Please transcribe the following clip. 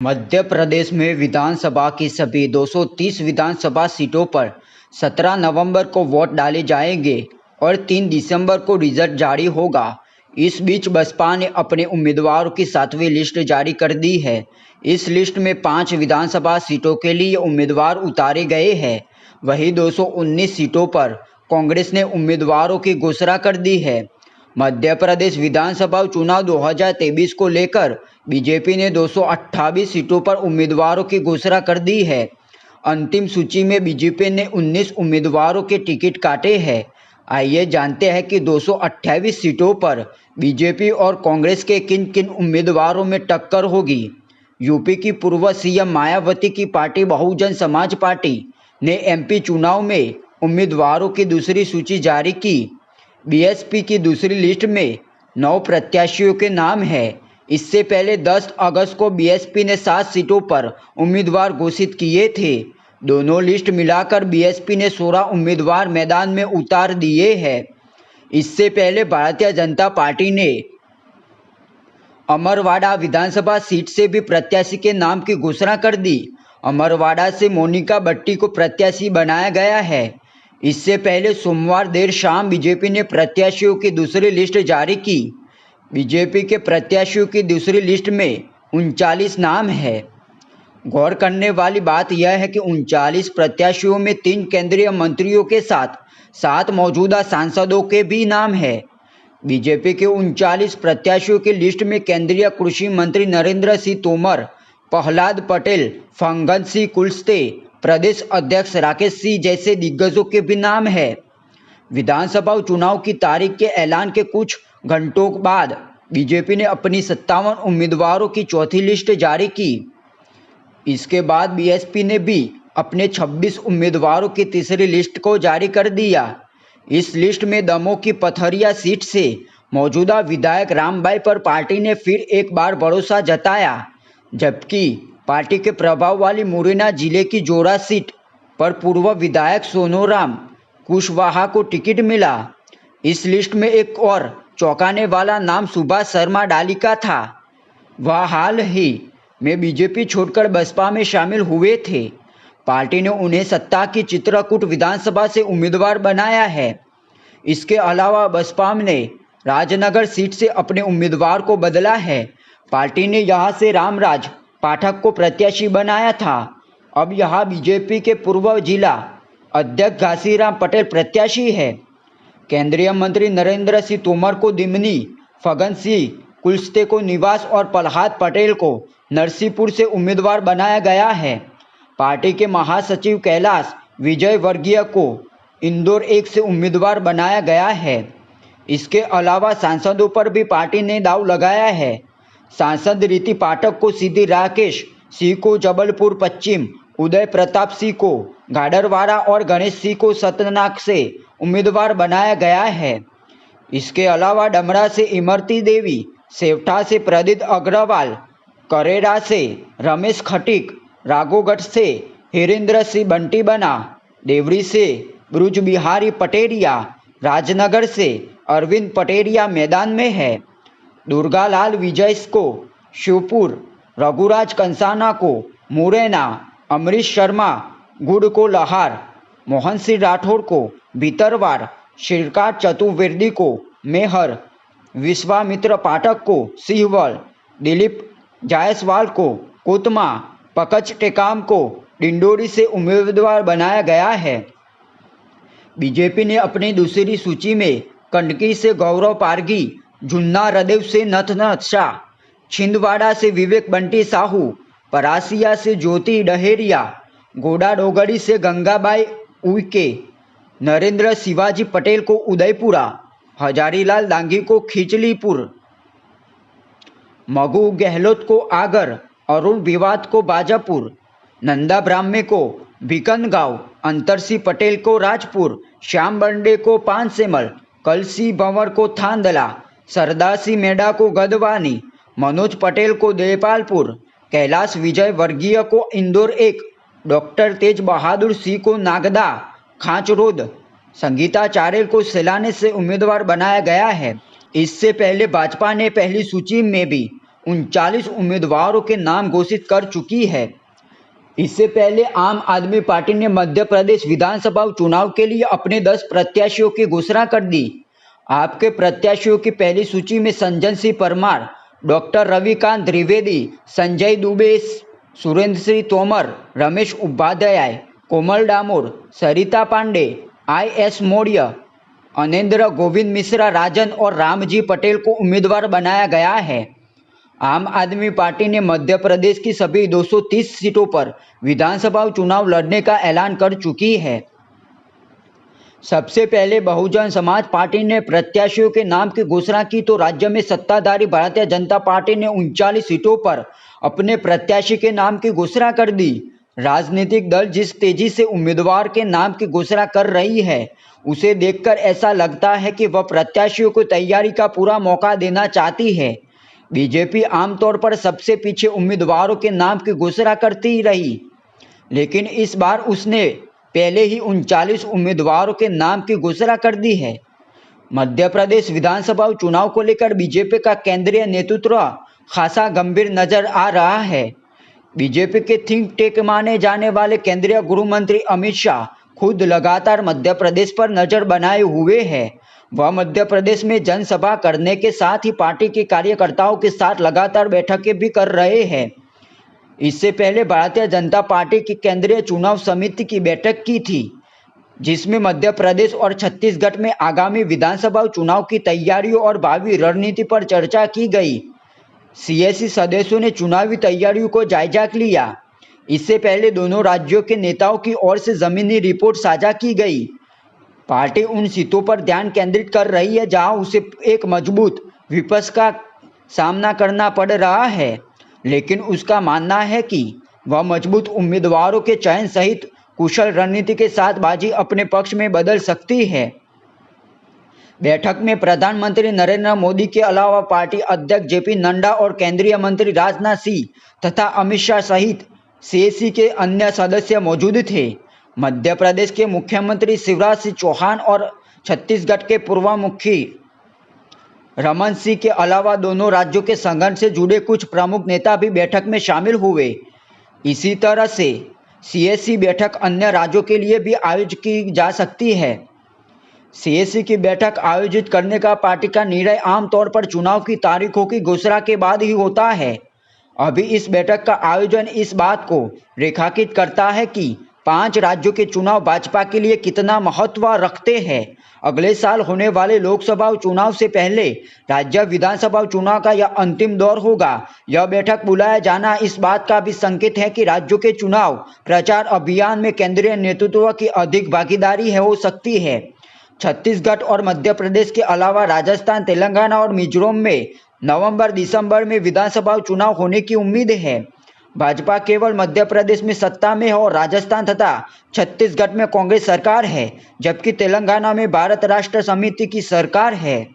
मध्य प्रदेश में विधानसभा की सभी 230 विधानसभा सीटों पर 17 नवंबर को वोट डाले जाएंगे और 3 दिसंबर को रिजल्ट जारी होगा। इस बीच बसपा ने अपने उम्मीदवारों की 7वीं लिस्ट जारी कर दी है। इस लिस्ट में 5 विधानसभा सीटों के लिए उम्मीदवार उतारे गए हैं। वहीं 219 सीटों पर कांग्रेस ने उम्मीदवारों की घोषणा कर दी है। मध्य प्रदेश विधानसभा चुनाव 2023 को लेकर बीजेपी ने 228 सीटों पर उम्मीदवारों की घोषणा कर दी है। अंतिम सूची में बीजेपी ने 19 उम्मीदवारों के टिकट काटे हैं। आइए जानते हैं कि 228 सीटों पर बीजेपी और कांग्रेस के किन किन उम्मीदवारों में टक्कर होगी। यूपी की पूर्व सीएम मायावती की पार्टी बहुजन समाज पार्टी ने एमपी चुनाव में उम्मीदवारों की दूसरी सूची जारी की। बीएसपी की दूसरी लिस्ट में 9 प्रत्याशियों के नाम हैं। इससे पहले 10 अगस्त को बीएसपी ने 7 सीटों पर उम्मीदवार घोषित किए थे। दोनों लिस्ट मिलाकर बीएसपी ने 16 उम्मीदवार मैदान में उतार दिए हैं। इससे पहले भारतीय जनता पार्टी ने अमरवाड़ा विधानसभा सीट से भी प्रत्याशी के नाम की घोषणा कर दी। अमरवाड़ा से मोनिका भट्टी को प्रत्याशी बनाया गया है। इससे पहले सोमवार देर शाम बीजेपी ने प्रत्याशियों की दूसरी लिस्ट जारी की। बीजेपी के प्रत्याशियों की दूसरी लिस्ट में 39 नाम है। गौर करने वाली बात यह है कि 39 प्रत्याशियों में 3 केंद्रीय मंत्रियों के साथ 7 मौजूदा सांसदों के भी नाम है। बीजेपी के 39 प्रत्याशियों की लिस्ट में केंद्रीय कृषि मंत्री नरेंद्र सिंह तोमर, प्रहलाद पटेल, फग्गन सिंह कुलस्ते, प्रदेश अध्यक्ष राकेश सिंह जैसे दिग्गजों के भी नाम है। विधानसभा चुनाव की तारीख के ऐलान के कुछ घंटों बाद बीजेपी ने अपनी 57 उम्मीदवारों की चौथी लिस्ट जारी की। इसके बाद बीएसपी ने भी अपने 26 उम्मीदवारों की तीसरी लिस्ट को जारी कर दिया। इस लिस्ट में दमोह की पथरिया सीट से मौजूदा विधायक रामबाई पर पार्टी ने फिर एक बार भरोसा जताया, जबकि पार्टी के प्रभाव वाली मुरैना जिले की जोरा सीट पर पूर्व विधायक सोनूराम कुशवाहा को टिकट मिला। इस लिस्ट में एक और चौंकाने वाला नाम सुभाष शर्मा डाली का था। वह हाल ही में बीजेपी छोड़कर बसपा में शामिल हुए थे। पार्टी ने उन्हें सत्ता की चित्रकूट विधानसभा से उम्मीदवार बनाया है। इसके अलावा बसपा ने राजनगर सीट से अपने उम्मीदवार को बदला है। पार्टी ने यहां से रामराज पाठक को प्रत्याशी बनाया था। अब यहां बीजेपी के पूर्व जिला अध्यक्ष घासीराम पटेल प्रत्याशी है। केंद्रीय मंत्री नरेंद्र सिंह तोमर को दिमनी, फग्गन सिंह कुलस्ते को निवास और प्रहलाद पटेल को नरसिंहपुर से उम्मीदवार बनाया गया है। पार्टी के महासचिव कैलाश विजयवर्गीय को इंदौर 1 से उम्मीदवार बनाया गया है। इसके अलावा सांसदों पर भी पार्टी ने दांव लगाया है। सांसद रीति पाठक को सीधी, राकेश सिंह को जबलपुर पश्चिम, उदय प्रताप सिंह को गाडरवाड़ा और गणेश सिंह को सतनाक से उम्मीदवार बनाया गया है। इसके अलावा डमरा से इमरती देवी, सेवठा से प्रदीप अग्रवाल, करेरा से रमेश खटीक, राघोगढ़ से हिरेंद्र सिंह बंटी बना, देवरी से ब्रुज बिहारी पटेरिया, राजनगर से अरविंद पटेरिया मैदान में है। दुर्गालाल विजय को शिवपुर, रघुराज कंसाना को मुरैना, अमरीश शर्मा गुड़ को लहार, मोहन सिंह राठौर को भीतरवार, श्रीकांत चतुर्वेदी को मेहर, विश्वामित्र पाठक को सिहवल, दिलीप जायसवाल को कोतमा, पकच टेकाम को डिंडोरी से उम्मीदवार बनाया गया है। बीजेपी ने अपनी दूसरी सूची में कंडकी से गौरव पारगी, जुन्ना रदेव से नथनथ शाह, छिंदवाड़ा से विवेक बंटी साहू, परासिया से ज्योति डहेरिया, गोडा डोगरी से गंगाबाई उइके, नरेंद्र शिवाजी पटेल को उदयपुरा, हजारीलाल दांगी को खिचलीपुर, मगू गहलोत को आगर, अरुण विवाद को बाजापुर, नंदा ब्राह्मे को भिकनगांव, अंतरसिंह पटेल को राजपुर, श्याम बंडे को पानसेमल, कलसी भंवर को थांदला, सरदार सिंह मेड़ा को गदवानी, मनोज पटेल को देपालपुर, कैलाश विजय वर्गीय को इंदौर 1, डॉक्टर तेज बहादुर सिंह को नागदा खांचरोद, संगीता चारेल को सैलानी से उम्मीदवार बनाया गया है। इससे पहले भाजपा ने पहली सूची में भी 39 उम्मीदवारों के नाम घोषित कर चुकी है। इससे पहले आम आदमी पार्टी ने मध्य प्रदेश विधानसभा चुनाव के लिए अपने 10 प्रत्याशियों की घोषणा कर दी। आपके प्रत्याशियों की पहली सूची में संजन सिंह परमार, डॉक्टर रविकांत त्रिवेदी, संजय दुबे, सुरेंद्र सिंह तोमर, रमेश उपाध्याय, कोमल डामोर, सरिता पांडे, IS मौर्य, अनेंद्र गोविंद मिश्रा राजन और रामजी पटेल को उम्मीदवार बनाया गया है। आम आदमी पार्टी ने मध्य प्रदेश की सभी 230 सीटों पर विधानसभा चुनाव लड़ने का ऐलान कर चुकी है। सबसे पहले बहुजन समाज पार्टी ने प्रत्याशियों के नाम की घोषणा की तो राज्य में सत्ताधारी भारतीय जनता पार्टी ने 39 सीटों पर अपने प्रत्याशी के नाम की घोषणा कर दी। राजनीतिक दल जिस तेजी से उम्मीदवार के नाम की घोषणा कर रही है, उसे देखकर ऐसा लगता है कि वह प्रत्याशियों को तैयारी का पूरा मौका देना चाहती है। बीजेपी आमतौर पर सबसे पीछे उम्मीदवारों के नाम की घोषणा करती रही, लेकिन इस बार उसने पहले ही 39 उम्मीदवारों के नाम की घोषणा कर दी है। मध्य प्रदेश विधानसभा चुनाव को लेकर बीजेपी का केंद्रीय नेतृत्व खासा गंभीर नजर आ रहा है। बीजेपी के थिंक टैंक माने जाने वाले केंद्रीय गृह मंत्री अमित शाह खुद लगातार मध्य प्रदेश पर नजर बनाए हुए हैं। वह मध्य प्रदेश में जनसभा करने के साथ ही पार्टी के कार्यकर्ताओं के साथ लगातार बैठकें भी कर रहे हैं। इससे पहले भारतीय जनता पार्टी की केंद्रीय चुनाव समिति की बैठक की थी, जिसमें मध्य प्रदेश और छत्तीसगढ़ में आगामी विधानसभा चुनाव की तैयारियों और भावी रणनीति पर चर्चा की गई। CSC सदस्यों ने चुनावी तैयारियों को जायजा लिया। इससे पहले दोनों राज्यों के नेताओं की ओर से जमीनी रिपोर्ट साझा की गई। पार्टी उन सीटों पर ध्यान केंद्रित कर रही है जहां उसे एक मजबूत विपक्ष का सामना करना पड़ रहा है, लेकिन उसका मानना है कि वह मजबूत उम्मीदवारों के चयन सहित कुशल रणनीति के साथ बाजी अपने पक्ष में बदल सकती है। बैठक में प्रधानमंत्री नरेंद्र मोदी के अलावा पार्टी अध्यक्ष JP नड्डा और केंद्रीय मंत्री राजनाथ सिंह तथा अमित शाह सहित CSC के अन्य सदस्य मौजूद थे। मध्य प्रदेश के मुख्यमंत्री शिवराज सिंह चौहान और छत्तीसगढ़ के पूर्व मुख्यमंत्री रमन सिंह के अलावा दोनों राज्यों के संगठन से जुड़े कुछ प्रमुख नेता भी बैठक में शामिल हुए। इसी तरह से CSC बैठक अन्य राज्यों के लिए भी आयोजित की जा सकती है। CSC की बैठक आयोजित करने का पार्टी का निर्णय आमतौर पर चुनाव की तारीखों की घोषणा के बाद ही होता है। अभी इस बैठक का आयोजन इस बात को रेखांकित करता है कि 5 राज्यों के चुनाव भाजपा के लिए कितना महत्व रखते हैं। अगले साल होने वाले लोकसभा चुनाव से पहले राज्य विधानसभा चुनाव का यह अंतिम दौर होगा। यह बैठक बुलाया जाना इस बात का भी संकेत है कि राज्यों के चुनाव प्रचार अभियान में केंद्रीय नेतृत्व की अधिक भागीदारी हो सकती है। छत्तीसगढ़ और मध्य प्रदेश के अलावा राजस्थान, तेलंगाना और मिजोरम में नवंबर-दिसंबर में विधानसभा चुनाव होने की उम्मीद है। भाजपा केवल मध्य प्रदेश में सत्ता में है और राजस्थान तथा छत्तीसगढ़ में कांग्रेस सरकार है, जबकि तेलंगाना में भारत राष्ट्र समिति की सरकार है।